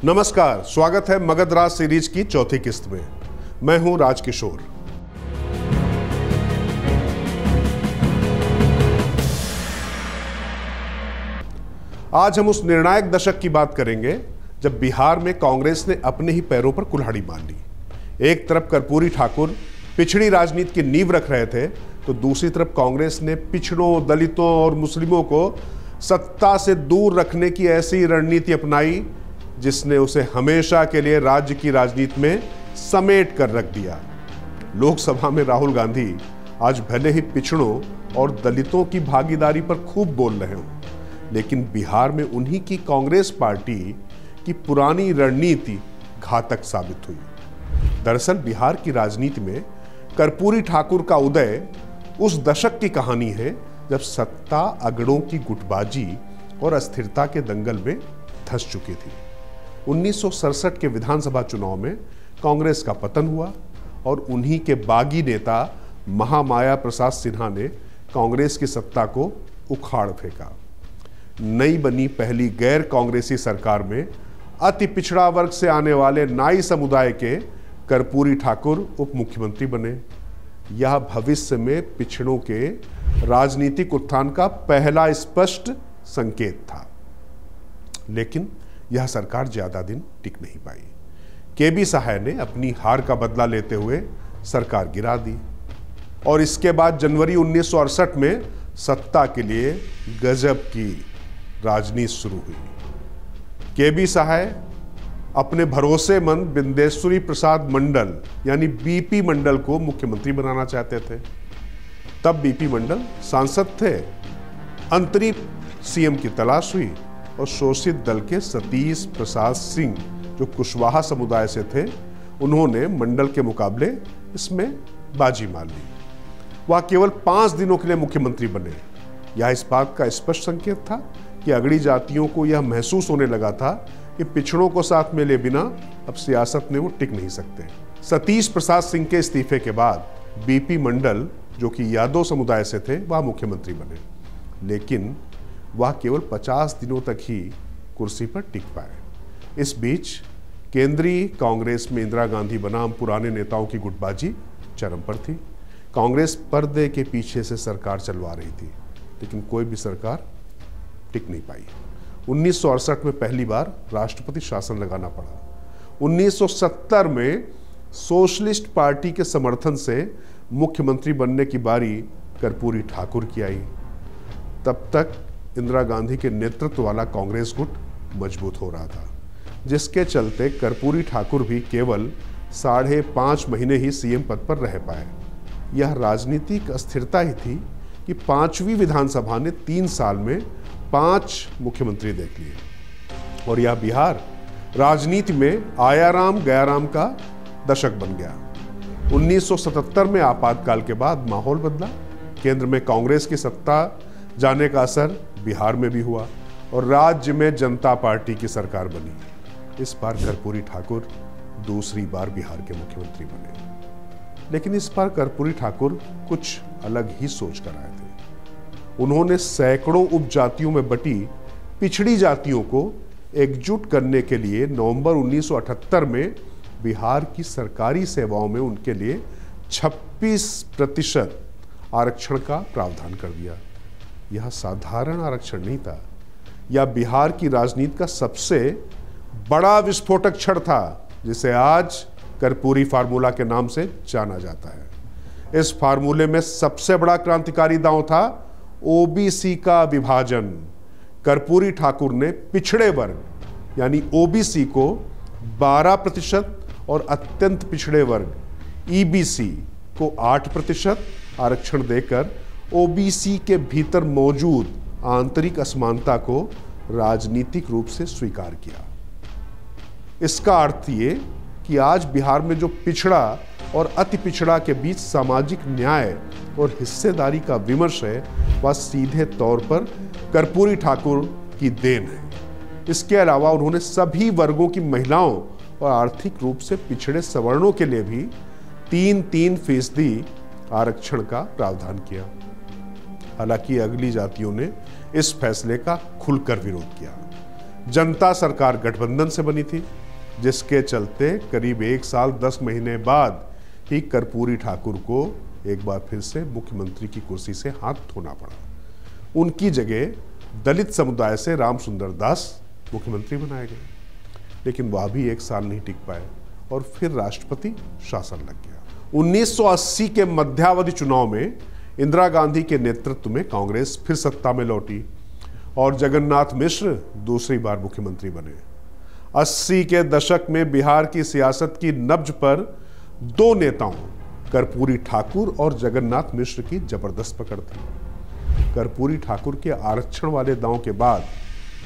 नमस्कार, स्वागत है मगध राज सीरीज की चौथी किस्त में। मैं हूं राजकिशोर। आज हम उस निर्णायक दशक की बात करेंगे जब बिहार में कांग्रेस ने अपने ही पैरों पर कुल्हाड़ी मार ली। एक तरफ कर्पूरी ठाकुर पिछड़ी राजनीति की नींव रख रहे थे, तो दूसरी तरफ कांग्रेस ने पिछड़ों, दलितों और मुस्लिमों को सत्ता से दूर रखने की ऐसी रणनीति अपनाई जिसने उसे हमेशा के लिए राज्य की राजनीति में समेट कर रख दिया। लोकसभा में राहुल गांधी आज भले ही पिछड़ों और दलितों की भागीदारी पर खूब बोल रहे हों, लेकिन बिहार में उन्हीं की कांग्रेस पार्टी की पुरानी रणनीति घातक साबित हुई। दरअसल बिहार की राजनीति में कर्पूरी ठाकुर का उदय उस दशक की कहानी है जब सत्ता अगड़ों की गुटबाजी और अस्थिरता के दंगल में धंस चुकी थी। 1967 के विधानसभा चुनाव में कांग्रेस का पतन हुआ और उन्हीं के बागी नेता महामाया प्रसाद सिन्हा ने कांग्रेस की सत्ता को उखाड़ फेंका। नई बनी पहली गैर कांग्रेसी सरकार में अति पिछड़ा वर्ग से आने वाले नाई समुदाय के कर्पूरी ठाकुर उप मुख्यमंत्री बने। यह भविष्य में पिछड़ों के राजनीतिक उत्थान का पहला स्पष्ट संकेत था, लेकिन यह सरकार ज्यादा दिन टिक नहीं पाई। केबी सहाय ने अपनी हार का बदला लेते हुए सरकार गिरा दी और इसके बाद जनवरी 1968 में सत्ता के लिए गजब की राजनीति शुरू हुई। केबी सहाय अपने भरोसेमंद बिंदेश्वरी प्रसाद मंडल यानी बीपी मंडल को मुख्यमंत्री बनाना चाहते थे। तब बीपी मंडल सांसद थे। अंतरिम सीएम की तलाश हुई और शोषित दल के सतीश प्रसाद सिंह, जो कुशवाहा समुदाय से थे, उन्होंने मंडल के मुकाबले इसमें बाजी मार ली। वह केवल 5 दिनों के लिए मुख्यमंत्री बने। यह इस बात का स्पष्ट संकेत था कि अगड़ी जातियों को यह महसूस होने लगा था कि पिछड़ों को साथ में ले बिना अब सियासत में वो टिक नहीं सकते। सतीश प्रसाद सिंह के इस्तीफे के बाद बीपी मंडल, जो कि यादव समुदाय से थे, वह मुख्यमंत्री बने, लेकिन वह केवल 50 दिनों तक ही कुर्सी पर टिक पाए। इस बीच केंद्रीय कांग्रेस में इंदिरा गांधी बनाम पुराने नेताओं की गुटबाजी चरम पर थी। कांग्रेस पर्दे के पीछे से सरकार चलवा रही थी, लेकिन कोई भी सरकार टिक नहीं पाई। 1968 में पहली बार राष्ट्रपति शासन लगाना पड़ा। 1970 में सोशलिस्ट पार्टी के समर्थन से मुख्यमंत्री बनने की बारी कर्पूरी ठाकुर की आई। तब तक इंदिरा गांधी के नेतृत्व वाला कांग्रेस गुट मजबूत हो रहा था, जिसके चलते कर्पूरी ठाकुर भी केवल 5.5 महीने ही सीएम पद पर रह पाए। यह राजनीतिक अस्थिरता ही थी कि 5वीं विधानसभा ने 3 साल में 5 मुख्यमंत्री देख लिए और यह बिहार राजनीति में आयाराम गयाराम का दशक बन गया। 1977 में आपातकाल के बाद माहौल बदला। केंद्र में कांग्रेस की सत्ता जाने का असर बिहार में भी हुआ और राज्य में जनता पार्टी की सरकार बनी। इस बार कर्पूरी ठाकुर दूसरी बार बिहार के मुख्यमंत्री बने, लेकिन इस बार कर्पूरी ठाकुर कुछ अलग ही सोच कर आए थे। उन्होंने सैकड़ों उपजातियों में बटी पिछड़ी जातियों को एकजुट करने के लिए नवंबर 1978 में बिहार की सरकारी सेवाओं में उनके लिए 26% आरक्षण का प्रावधान कर दिया। यह साधारण आरक्षण नहीं था, यह बिहार की राजनीति का सबसे बड़ा विस्फोटक क्षण था, जिसे आज कर्पूरी फार्मूला के नाम से जाना जाता है। इस फार्मूले में सबसे बड़ा क्रांतिकारी दांव था ओबीसी का विभाजन। कर्पूरी ठाकुर ने पिछड़े वर्ग यानी ओबीसी को 12% और अत्यंत पिछड़े वर्ग ईबीसी को 8% आरक्षण देकर ओबीसी के भीतर मौजूद आंतरिक असमानता को राजनीतिक रूप से स्वीकार किया। इसका अर्थ ये कि आज बिहार में जो पिछड़ा और अति पिछड़ा के बीच सामाजिक न्याय और हिस्सेदारी का विमर्श है, वह सीधे तौर पर कर्पूरी ठाकुर की देन है। इसके अलावा उन्होंने सभी वर्गों की महिलाओं और आर्थिक रूप से पिछड़े सवर्णों के लिए भी 3% आरक्षण का प्रावधान किया। हालांकि अगली जातियों ने इस फैसले का खुलकर विरोध किया। जनता सरकार गठबंधन से बनी थी, जिसके चलते करीब 1 साल 10 महीने बाद ही कर्पूरी ठाकुर को एक बार फिर से मुख्यमंत्री की कुर्सी से हाथ धोना पड़ा। उनकी जगह दलित समुदाय से रामसुंदर दास मुख्यमंत्री बनाए गए, लेकिन वह भी 1 साल नहीं टिक पाए और फिर राष्ट्रपति शासन लग गया। 1980 के मध्यावधि चुनाव में इंदिरा गांधी के नेतृत्व में कांग्रेस फिर सत्ता में लौटी और जगन्नाथ मिश्र दूसरी बार मुख्यमंत्री बने। 80 के दशक में बिहार की सियासत की नब्ज पर 2 नेताओं कर्पूरी ठाकुर और जगन्नाथ मिश्र की जबरदस्त पकड़ थी। कर्पूरी ठाकुर के आरक्षण वाले दांव के बाद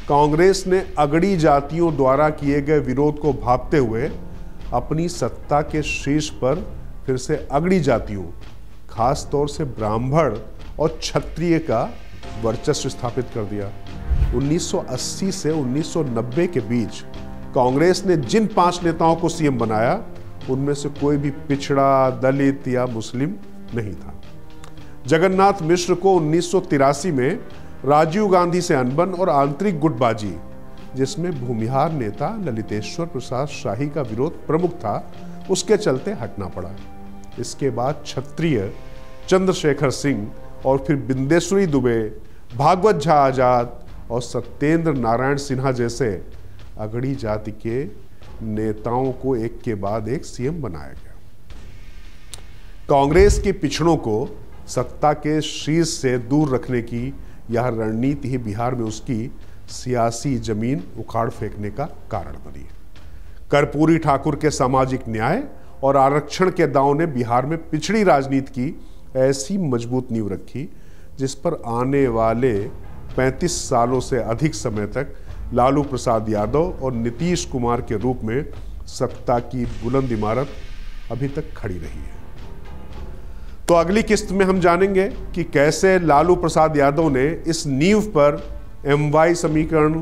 कांग्रेस ने अगड़ी जातियों द्वारा किए गए विरोध को भांपते हुए अपनी सत्ता के शीर्ष पर फिर से अगड़ी जातियों, खास तौर से ब्राह्मण और क्षत्रिय का वर्चस्व स्थापित कर दिया। 1980 से 1990 के बीच कांग्रेस ने जिन 5 नेताओं को सीएम बनाया, उनमें से कोई भी पिछड़ा, दलित या मुस्लिम नहीं था। जगन्नाथ मिश्र को 1983 में राजीव गांधी से अनबन और आंतरिक गुटबाजी, जिसमें भूमिहार नेता ललितेश्वर प्रसाद शाही का विरोध प्रमुख था, उसके चलते हटना पड़ा। इसके बाद क्षत्रिय चंद्रशेखर सिंह और फिर बिंदेश्वरी दुबे, भागवत झा आजाद और सत्येंद्र नारायण सिन्हा जैसे अगड़ी जाति के नेताओं को एक के बाद एक सीएम बनाया गया। कांग्रेस के पिछड़ों को सत्ता के शीर्ष से दूर रखने की यह रणनीति ही बिहार में उसकी सियासी जमीन उखाड़ फेंकने का कारण बनी। कर्पूरी ठाकुर के सामाजिक न्याय और आरक्षण के दांव ने बिहार में पिछड़ी राजनीति की ऐसी मजबूत नींव रखी, जिस पर आने वाले 35 सालों से अधिक समय तक लालू प्रसाद यादव और नीतीश कुमार के रूप में सत्ता की बुलंद इमारत अभी तक खड़ी रही है। तो अगली किस्त में हम जानेंगे कि कैसे लालू प्रसाद यादव ने इस नींव पर MY समीकरण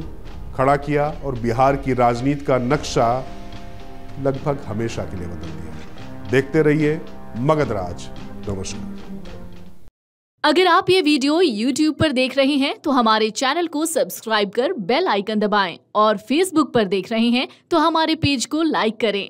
खड़ा किया और बिहार की राजनीति का नक्शा लगभग हमेशा के लिए बदल दिया। देखते रहिए मगध राज। नमस्कार। अगर आप ये वीडियो YouTube पर देख रहे हैं तो हमारे चैनल को सब्सक्राइब कर बेल आइकन दबाएं और Facebook पर देख रहे हैं तो हमारे पेज को लाइक करें।